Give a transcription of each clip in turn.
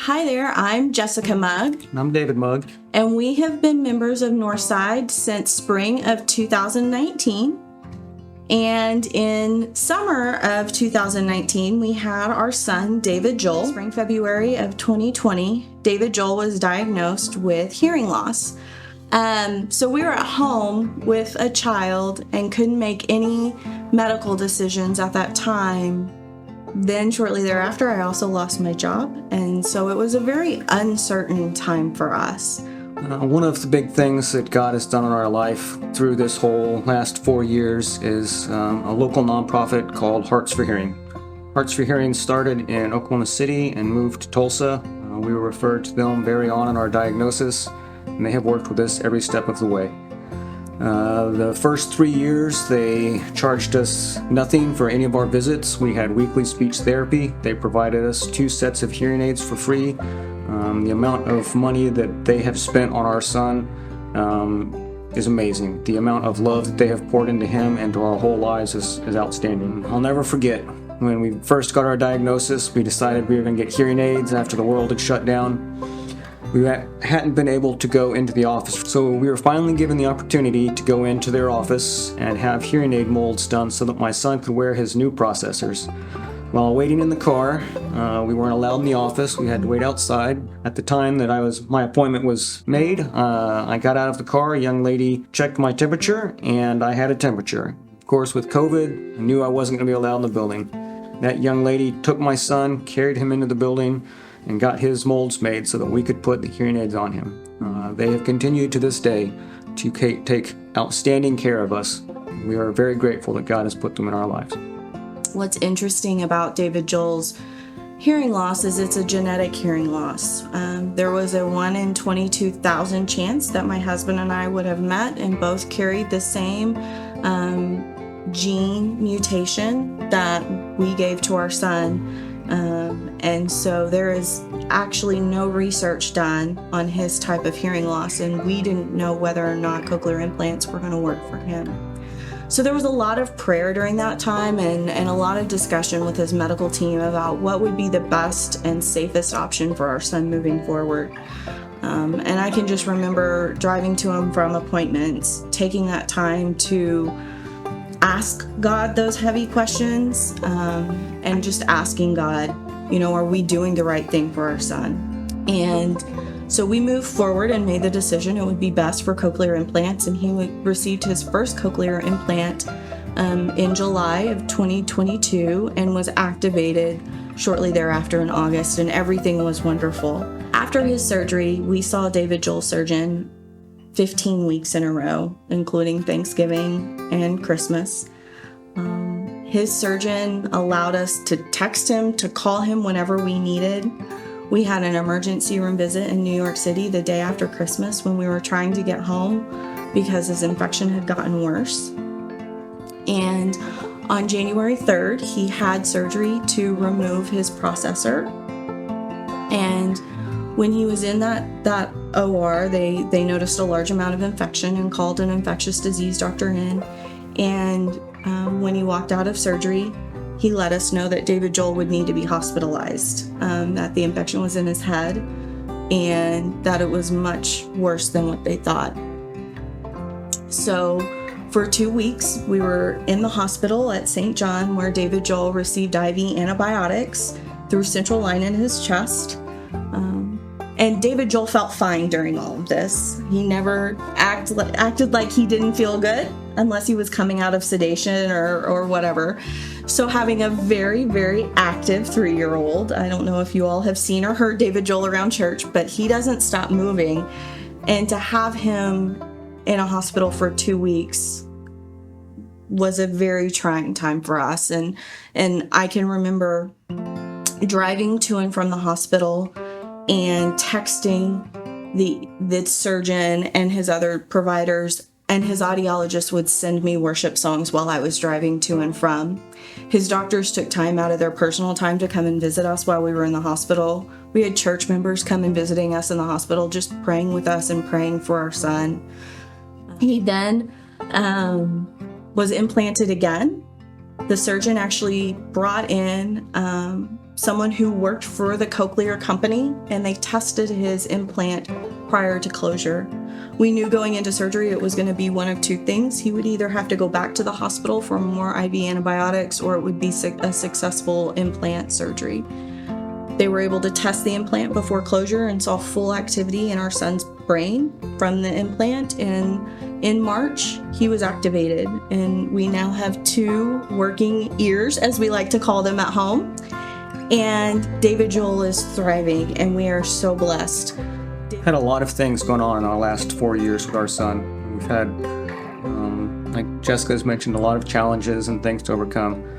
Hi there, I'm Jessica Mugg. And I'm David Mugg. And we have been members of Northside since spring of 2019. And in summer of 2019, we had our son, David Joel. Spring, February of 2020, David Joel was diagnosed with hearing loss. So we were at home with a child and couldn't make any medical decisions at that time. Then shortly thereafter, I also lost my job, and so it was a very uncertain time for us. One of the big things that God has done in our life through this whole last 4 years is a local nonprofit called Hearts for Hearing. Hearts for Hearing started in Oklahoma City and moved to Tulsa. We were referred to them very on in our diagnosis, and they have worked with us every step of the way. The first 3 years, they charged us nothing for any of our visits. We had weekly speech therapy. They provided us 2 sets of hearing aids for free. The amount of money that they have spent on our son is amazing. The amount of love that they have poured into him and to our whole lives is outstanding. I'll never forget when we first got our diagnosis, we decided we were going to get hearing aids after the world had shut down. We hadn't been able to go into the office, so we were finally given the opportunity to go into their office and have hearing aid molds done so that my son could wear his new processors. While waiting in the car, we weren't allowed in the office. We had to wait outside. At the time that my appointment was made, I got out of the car. A young lady checked my temperature, and I had a temperature. Of course, with COVID, I knew I wasn't going to be allowed in the building. That young lady took my son, carried him into the building, and got his molds made so that we could put the hearing aids on him. They have continued to this day to take outstanding care of us. We are very grateful that God has put them in our lives. What's interesting about David Joel's hearing loss is it's a genetic hearing loss. There was a 1 in 22,000 chance that my husband and I would have met and both carried the same gene mutation that we gave to our son. And so there is actually no research done on his type of hearing loss, and we didn't know whether or not cochlear implants were going to work for him. So there was a lot of prayer during that time and a lot of discussion with his medical team about what would be the best and safest option for our son moving forward. And I can just remember driving to him from appointments, taking that time to ask God those heavy questions, and just asking God, are we doing the right thing for our son? And so we moved forward and made the decision it would be best for cochlear implants, and he received his first cochlear implant in July of 2022 and was activated shortly thereafter in August, and everything was wonderful. After his surgery, we saw David Joel's surgeon 15 weeks in a row, including Thanksgiving and Christmas. His surgeon allowed us to text him, to call him whenever we needed. We had an emergency room visit in New York City the day after Christmas when we were trying to get home because his infection had gotten worse. And on January 3rd, he had surgery to remove his processor. And when he was in that OR, they noticed a large amount of infection and called an infectious disease doctor in. And when he walked out of surgery, he let us know that David Joel would need to be hospitalized, that the infection was in his head, and that it was much worse than what they thought. So for 2 weeks, we were in the hospital at St. John, where David Joel received IV antibiotics through central line in his chest. And David Joel felt fine during all of this. He never acted like he didn't feel good unless he was coming out of sedation or whatever. So having a very, very active 3-year-old, I don't know if you all have seen or heard David Joel around church, but he doesn't stop moving. And to have him in a hospital for 2 weeks was a very trying time for us. And I can remember driving to and from the hospital and texting the surgeon and his other providers, and his audiologist would send me worship songs while I was driving to and from. His doctors took time out of their personal time to come and visit us while we were in the hospital. We had church members come and visiting us in the hospital, just praying with us and praying for our son. He then was implanted again. The surgeon actually brought in someone who worked for the Cochlear company, and they tested his implant prior to closure. We knew going into surgery it was going to be one of two things. He would either have to go back to the hospital for more IV antibiotics, or it would be a successful implant surgery. They were able to test the implant before closure and saw full activity in our son's brain from the implant. And in March, he was activated. And we now have 2 working ears, as we like to call them at home. And David Joel is thriving, and we are so blessed. Had a lot of things going on in our last 4 years with our son. We've had, like Jessica's mentioned, a lot of challenges and things to overcome.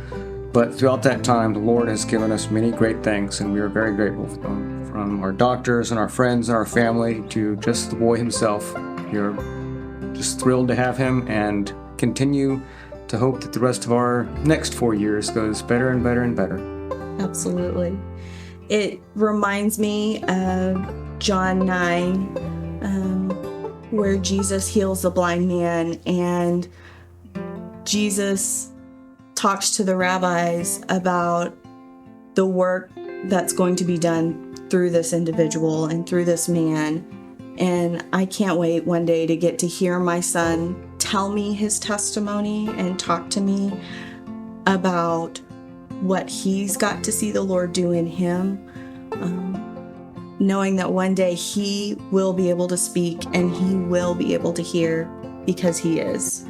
But throughout that time, the Lord has given us many great things, and we are very grateful for them. From our doctors and our friends and our family to just the boy himself. We're just thrilled to have him and continue to hope that the rest of our next 4 years goes better and better and better. Absolutely. It reminds me of John 9, where Jesus heals the blind man, and Jesus talks to the rabbis about the work that's going to be done through this individual and through this man. And I can't wait one day to get to hear my son tell me his testimony and talk to me about what he's got to see the Lord do in him, knowing that one day he will be able to speak and he will be able to hear, because he is.